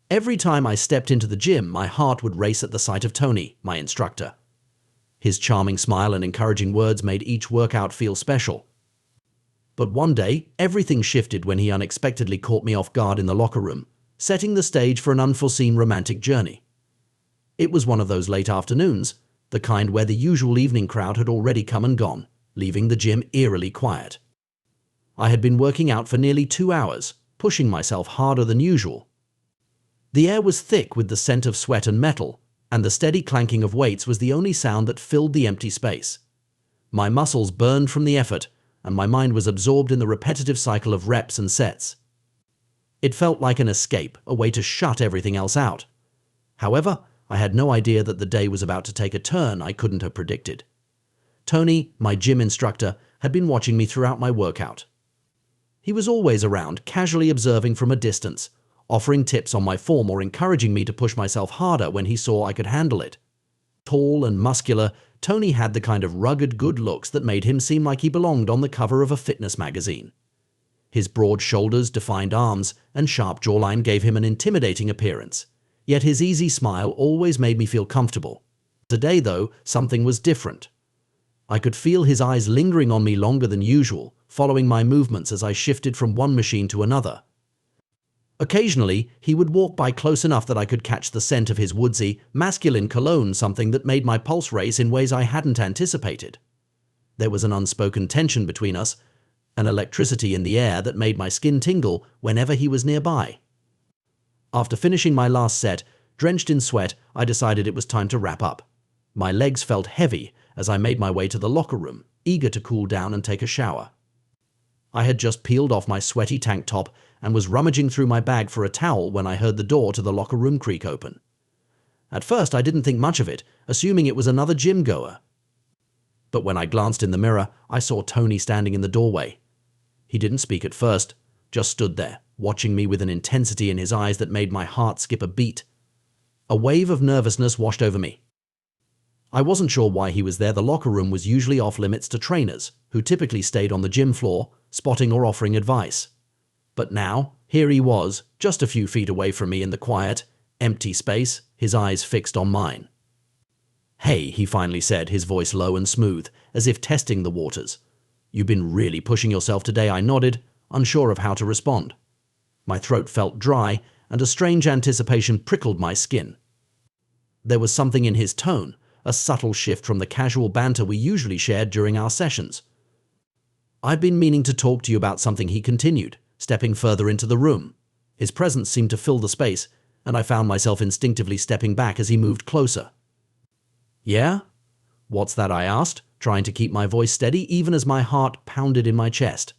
Every time I stepped into the gym, my heart would race at the sight of Tony, my instructor. His charming smile and encouraging words made each workout feel special. But one day, everything shifted when he unexpectedly caught me off guard in the locker room, setting the stage for an unforeseen romantic journey. It was one of those late afternoons, the kind where the usual evening crowd had already come and gone, leaving the gym eerily quiet. I had been working out for nearly 2 hours, pushing myself harder than usual. The air was thick with the scent of sweat and metal, and the steady clanking of weights was the only sound that filled the empty space. My muscles burned from the effort, and my mind was absorbed in the repetitive cycle of reps and sets. It felt like an escape, a way to shut everything else out. However, I had no idea that the day was about to take a turn I couldn't have predicted. Tony, my gym instructor, had been watching me throughout my workout. He was always around, casually observing from a distance, offering tips on my form or encouraging me to push myself harder when he saw I could handle it. Tall and muscular, Tony had the kind of rugged good looks that made him seem like he belonged on the cover of a fitness magazine. His broad shoulders, defined arms, and sharp jawline gave him an intimidating appearance, yet his easy smile always made me feel comfortable. Today, though, something was different. I could feel his eyes lingering on me longer than usual, following my movements as I shifted from one machine to another. Occasionally, he would walk by close enough that I could catch the scent of his woodsy, masculine cologne, something that made my pulse race in ways I hadn't anticipated. There was an unspoken tension between us, an electricity in the air that made my skin tingle whenever he was nearby. After finishing my last set, drenched in sweat, I decided it was time to wrap up. My legs felt heavy as I made my way to the locker room, eager to cool down and take a shower. I had just peeled off my sweaty tank top and was rummaging through my bag for a towel when I heard the door to the locker room creak open. At first, I didn't think much of it, assuming it was another gym goer. But when I glanced in the mirror, I saw Tony standing in the doorway. He didn't speak at first, just stood there, watching me with an intensity in his eyes that made my heart skip a beat. A wave of nervousness washed over me. I wasn't sure why he was there. The locker room was usually off limits to trainers, who typically stayed on the gym floor, spotting or offering advice. But now, here he was, just a few feet away from me in the quiet, empty space, his eyes fixed on mine. "Hey," he finally said, his voice low and smooth, as if testing the waters. "You've been really pushing yourself today." I nodded, unsure of how to respond. My throat felt dry, and a strange anticipation prickled my skin. There was something in his tone, a subtle shift from the casual banter we usually shared during our sessions. "I've been meaning to talk to you about something," he continued, stepping further into the room. His presence seemed to fill the space, and I found myself instinctively stepping back as he moved closer. "Yeah? What's that?" I asked, trying to keep my voice steady even as my heart pounded in my chest.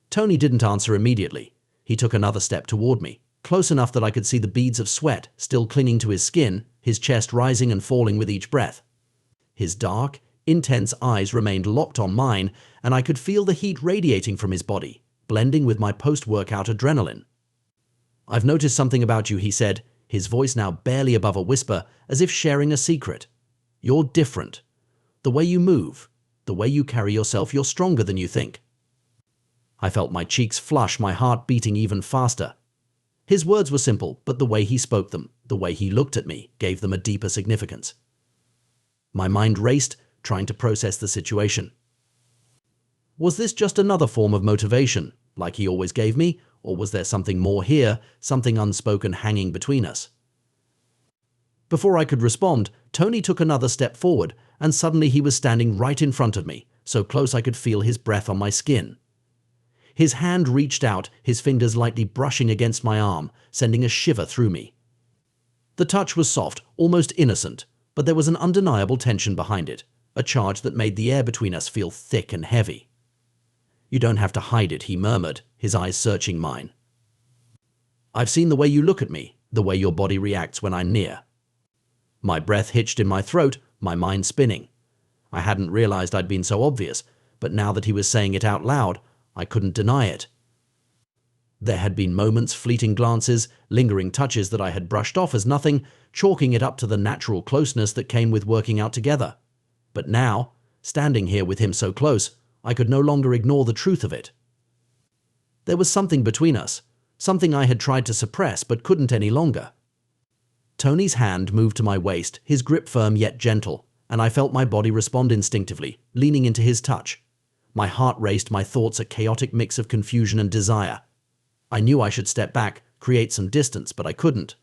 Tony didn't answer immediately. He took another step toward me, close enough that I could see the beads of sweat still clinging to his skin, his chest rising and falling with each breath. His dark, intense eyes remained locked on mine, and I could feel the heat radiating from his body, blending with my post-workout adrenaline. "I've noticed something about you," he said, his voice now barely above a whisper, as if sharing a secret. "You're different. The way you move, the way you carry yourself, you're stronger than you think." I felt my cheeks flush, my heart beating even faster. His words were simple, but the way he spoke them, the way he looked at me, gave them a deeper significance. My mind raced, trying to process the situation. Was this just another form of motivation, like he always gave me, or was there something more here, something unspoken hanging between us? Before I could respond, Tony took another step forward, and suddenly he was standing right in front of me, so close I could feel his breath on my skin. His hand reached out, his fingers lightly brushing against my arm, sending a shiver through me. The touch was soft, almost innocent, but there was an undeniable tension behind it, a charge that made the air between us feel thick and heavy. "You don't have to hide it," he murmured, his eyes searching mine. "I've seen the way you look at me, the way your body reacts when I'm near." My breath hitched in my throat, my mind spinning. I hadn't realized I'd been so obvious, but now that he was saying it out loud, I couldn't deny it. There had been moments, fleeting glances, lingering touches that I had brushed off as nothing, chalking it up to the natural closeness that came with working out together. But now, standing here with him so close, I could no longer ignore the truth of it. There was something between us, something I had tried to suppress but couldn't any longer, Tony's hand moved to my waist, his grip firm yet gentle, and I felt my body respond instinctively, leaning into his touch. My heart raced, my thoughts a chaotic mix of confusion and desire. I knew I should step back, create some distance, but I couldn't.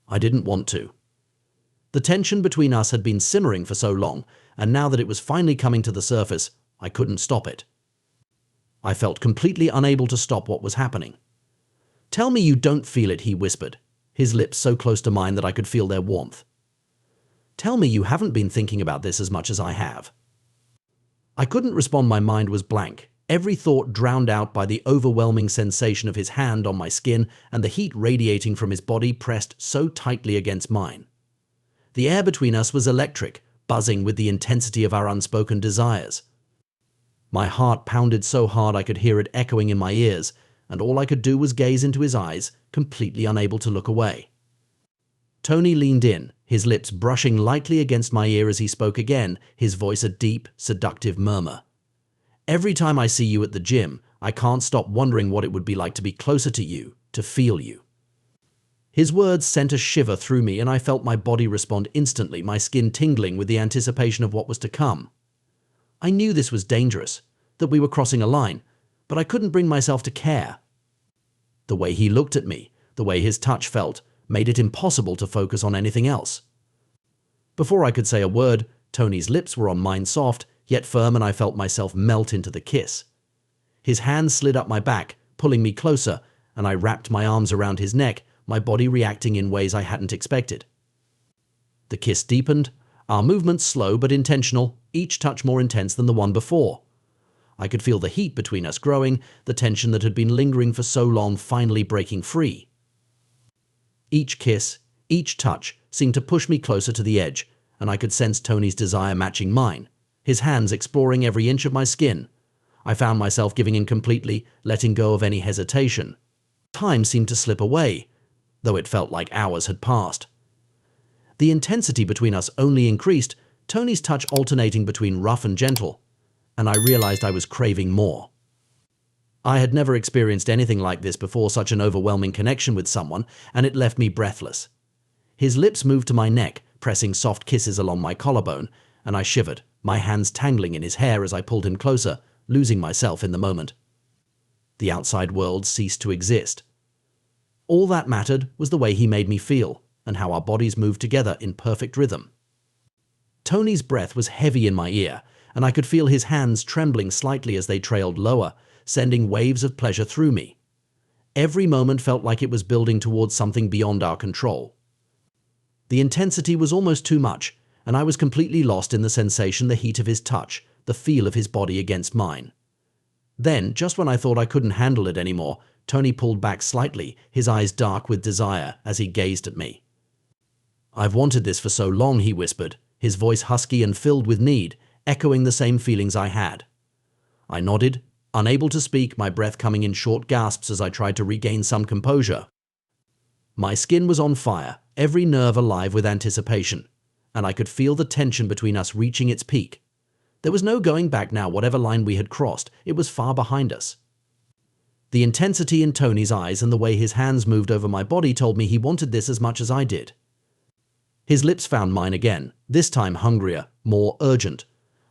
I didn't want to. The tension between us had been simmering for so long, and now that it was finally coming to the surface, I couldn't stop it. I felt completely unable to stop what was happening. "Tell me you don't feel it," he whispered, his lips so close to mine that I could feel their warmth. "Tell me you haven't been thinking about this as much as I have." I couldn't respond. My mind was blank, every thought drowned out by the overwhelming sensation of his hand on my skin and the heat radiating from his body pressed so tightly against mine. The air between us was electric, buzzing with the intensity of our unspoken desires. My heart pounded so hard I could hear it echoing in my ears, and all I could do was gaze into his eyes, completely unable to look away. Tony leaned in, his lips brushing lightly against my ear as he spoke again, his voice a deep, seductive murmur. "Every time I see you at the gym, I can't stop wondering what it would be like to be closer to you, to feel you." His words sent a shiver through me, and I felt my body respond instantly, my skin tingling with the anticipation of what was to come. I knew this was dangerous, that we were crossing a line, but I couldn't bring myself to care. The way he looked at me, the way his touch felt, made it impossible to focus on anything else. Before I could say a word, Tony's lips were on mine, soft, yet firm, and I felt myself melt into the kiss. His hand slid up my back, pulling me closer, and I wrapped my arms around his neck, my body reacting in ways I hadn't expected. The kiss deepened, our movements slow but intentional, each touch more intense than the one before. I could feel the heat between us growing, the tension that had been lingering for so long finally breaking free. Each kiss, each touch seemed to push me closer to the edge, and I could sense Tony's desire matching mine, his hands exploring every inch of my skin. I found myself giving in completely, letting go of any hesitation. Time seemed to slip away, though it felt like hours had passed. The intensity between us only increased, Tony's touch alternating between rough and gentle, and I realized I was craving more. I had never experienced anything like this before, such an overwhelming connection with someone, and it left me breathless. His lips moved to my neck, pressing soft kisses along my collarbone, and I shivered, my hands tangling in his hair as I pulled him closer, losing myself in the moment. The outside world ceased to exist. All that mattered was the way he made me feel, and how our bodies moved together in perfect rhythm. Tony's breath was heavy in my ear, and I could feel his hands trembling slightly as they trailed lower, sending waves of pleasure through me. Every moment felt like it was building towards something beyond our control. The intensity was almost too much, and I was completely lost in the sensation, the heat of his touch, the feel of his body against mine. Then, just when I thought I couldn't handle it anymore, Tony pulled back slightly, his eyes dark with desire as he gazed at me. "I've wanted this for so long," he whispered, his voice husky and filled with need, echoing the same feelings I had. I nodded, unable to speak, my breath coming in short gasps as I tried to regain some composure. My skin was on fire, every nerve alive with anticipation, and I could feel the tension between us reaching its peak. There was no going back now. Whatever line we had crossed, it was far behind us. The intensity in Tony's eyes and the way his hands moved over my body told me he wanted this as much as I did. His lips found mine again, this time hungrier, more urgent.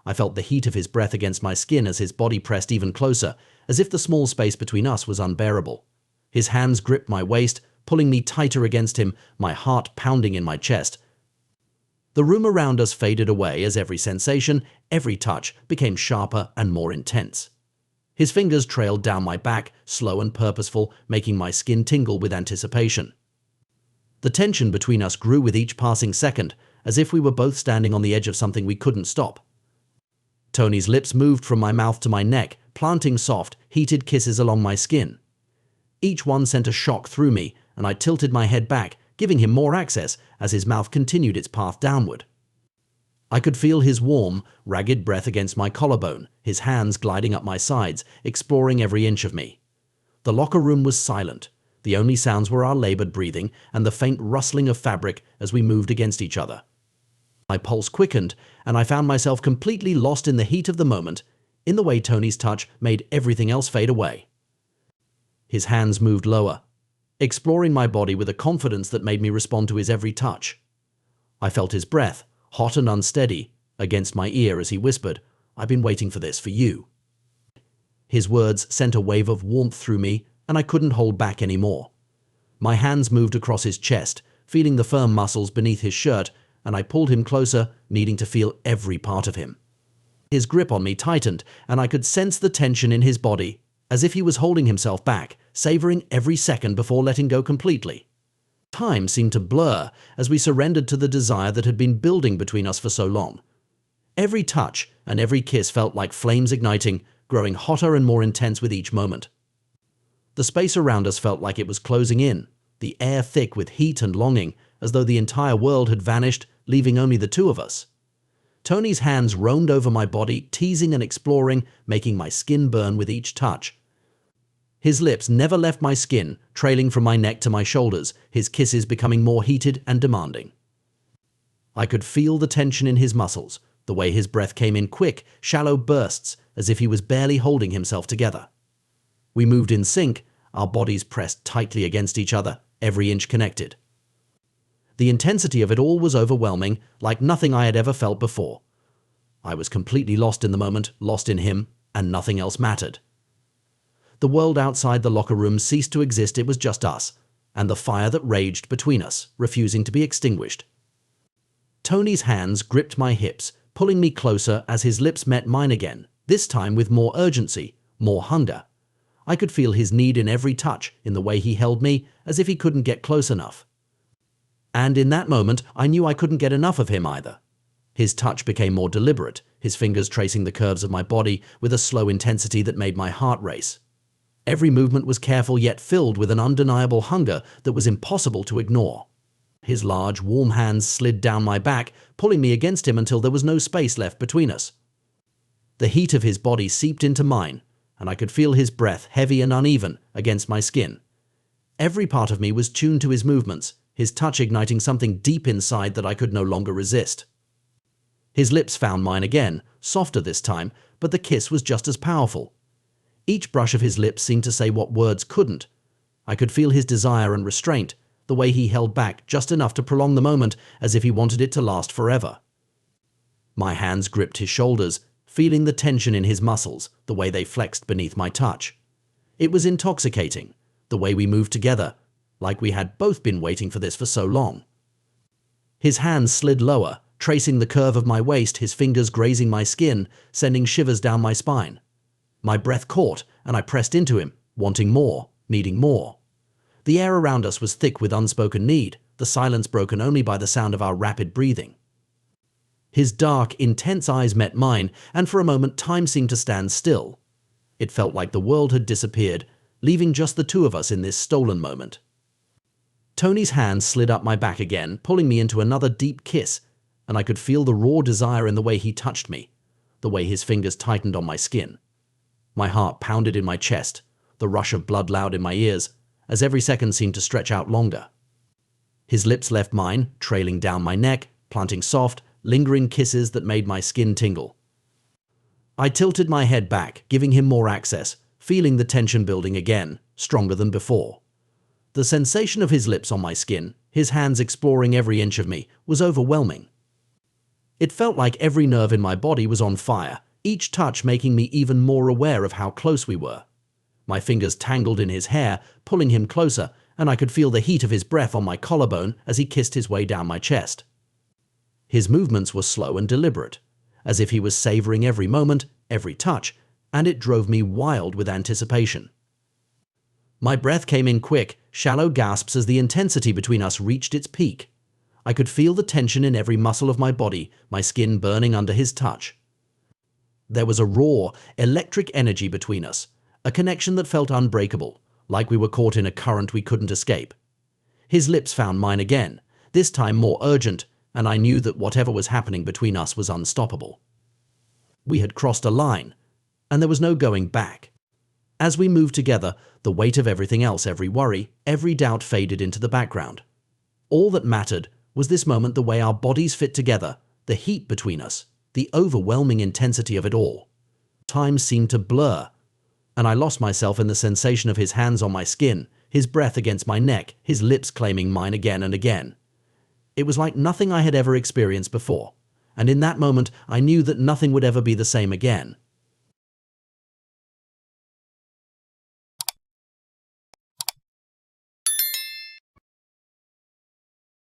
I felt the heat of his breath against my skin as his body pressed even closer, as if the small space between us was unbearable. His hands gripped my waist, pulling me tighter against him, my heart pounding in my chest. The room around us faded away as every sensation, every touch became sharper and more intense. His fingers trailed down my back, slow and purposeful, making my skin tingle with anticipation. The tension between us grew with each passing second, as if we were both standing on the edge of something we couldn't stop. Tony's lips moved from my mouth to my neck, planting soft, heated kisses along my skin. Each one sent a shock through me, and I tilted my head back, giving him more access as his mouth continued its path downward. I could feel his warm, ragged breath against my collarbone, his hands gliding up my sides, exploring every inch of me. The locker room was silent. The only sounds were our labored breathing and the faint rustling of fabric as we moved against each other. My pulse quickened, and I found myself completely lost in the heat of the moment, in the way Tony's touch made everything else fade away. His hands moved lower. exploring my body with a confidence that made me respond to his every touch. I felt his breath, hot and unsteady, against my ear as he whispered, "I've been waiting for this, for you." His words sent a wave of warmth through me, and I couldn't hold back anymore. My hands moved across his chest, feeling the firm muscles beneath his shirt, and I pulled him closer, needing to feel every part of him. His grip on me tightened, and I could sense the tension in his body, as if he was holding himself back, savoring every second before letting go completely. Time seemed to blur as we surrendered to the desire that had been building between us for so long. Every touch and every kiss felt like flames igniting, growing hotter and more intense with each moment. The space around us felt like it was closing in, the air thick with heat and longing, as though the entire world had vanished, leaving only the two of us. Tony's hands roamed over my body, teasing and exploring, making my skin burn with each touch. His lips never left my skin, trailing from my neck to my shoulders, his kisses becoming more heated and demanding. I could feel the tension in his muscles, the way his breath came in quick, shallow bursts, as if he was barely holding himself together. We moved in sync, our bodies pressed tightly against each other, every inch connected. The intensity of it all was overwhelming, like nothing I had ever felt before. I was completely lost in the moment, lost in him, and nothing else mattered. The world outside the locker room ceased to exist, it was just us, and the fire that raged between us, refusing to be extinguished. Tony's hands gripped my hips, pulling me closer as his lips met mine again, this time with more urgency, more hunger. I could feel his need in every touch, in the way he held me, as if he couldn't get close enough. And in that moment, I knew I couldn't get enough of him either. His touch became more deliberate, his fingers tracing the curves of my body with a slow intensity that made my heart race. Every movement was careful yet filled with an undeniable hunger that was impossible to ignore. His large, warm hands slid down my back, pulling me against him until there was no space left between us. The heat of his body seeped into mine, and I could feel his breath, heavy and uneven, against my skin. Every part of me was tuned to his movements, his touch igniting something deep inside that I could no longer resist. His lips found mine again, softer this time, but the kiss was just as powerful. Each brush of his lips seemed to say what words couldn't. I could feel his desire and restraint, the way he held back just enough to prolong the moment as if he wanted it to last forever. My hands gripped his shoulders, feeling the tension in his muscles, the way they flexed beneath my touch. It was intoxicating, the way we moved together, like we had both been waiting for this for so long. His hands slid lower, tracing the curve of my waist, his fingers grazing my skin, sending shivers down my spine. My breath caught, and I pressed into him, wanting more, needing more. The air around us was thick with unspoken need, the silence broken only by the sound of our rapid breathing. His dark, intense eyes met mine, and for a moment time seemed to stand still. It felt like the world had disappeared, leaving just the two of us in this stolen moment. Tony's hand slid up my back again, pulling me into another deep kiss, and I could feel the raw desire in the way he touched me, the way his fingers tightened on my skin. My heart pounded in my chest, the rush of blood loud in my ears, as every second seemed to stretch out longer. His lips left mine, trailing down my neck, planting soft, lingering kisses that made my skin tingle. I tilted my head back, giving him more access, feeling the tension building again, stronger than before. The sensation of his lips on my skin, his hands exploring every inch of me, was overwhelming. It felt like every nerve in my body was on fire, each touch making me even more aware of how close we were. My fingers tangled in his hair, pulling him closer, and I could feel the heat of his breath on my collarbone as he kissed his way down my chest. His movements were slow and deliberate, as if he was savoring every moment, every touch, and it drove me wild with anticipation. My breath came in quick, shallow gasps as the intensity between us reached its peak. I could feel the tension in every muscle of my body, my skin burning under his touch. There was a raw, electric energy between us, a connection that felt unbreakable, like we were caught in a current we couldn't escape. His lips found mine again, this time more urgent, and I knew that whatever was happening between us was unstoppable. We had crossed a line, and there was no going back. As we moved together, the weight of everything else, every worry, every doubt faded into the background. All that mattered was this moment, the way our bodies fit together, the heat between us, the overwhelming intensity of it all. Time seemed to blur, and I lost myself in the sensation of his hands on my skin, his breath against my neck, his lips claiming mine again and again. It was like nothing I had ever experienced before, and in that moment I knew that nothing would ever be the same again.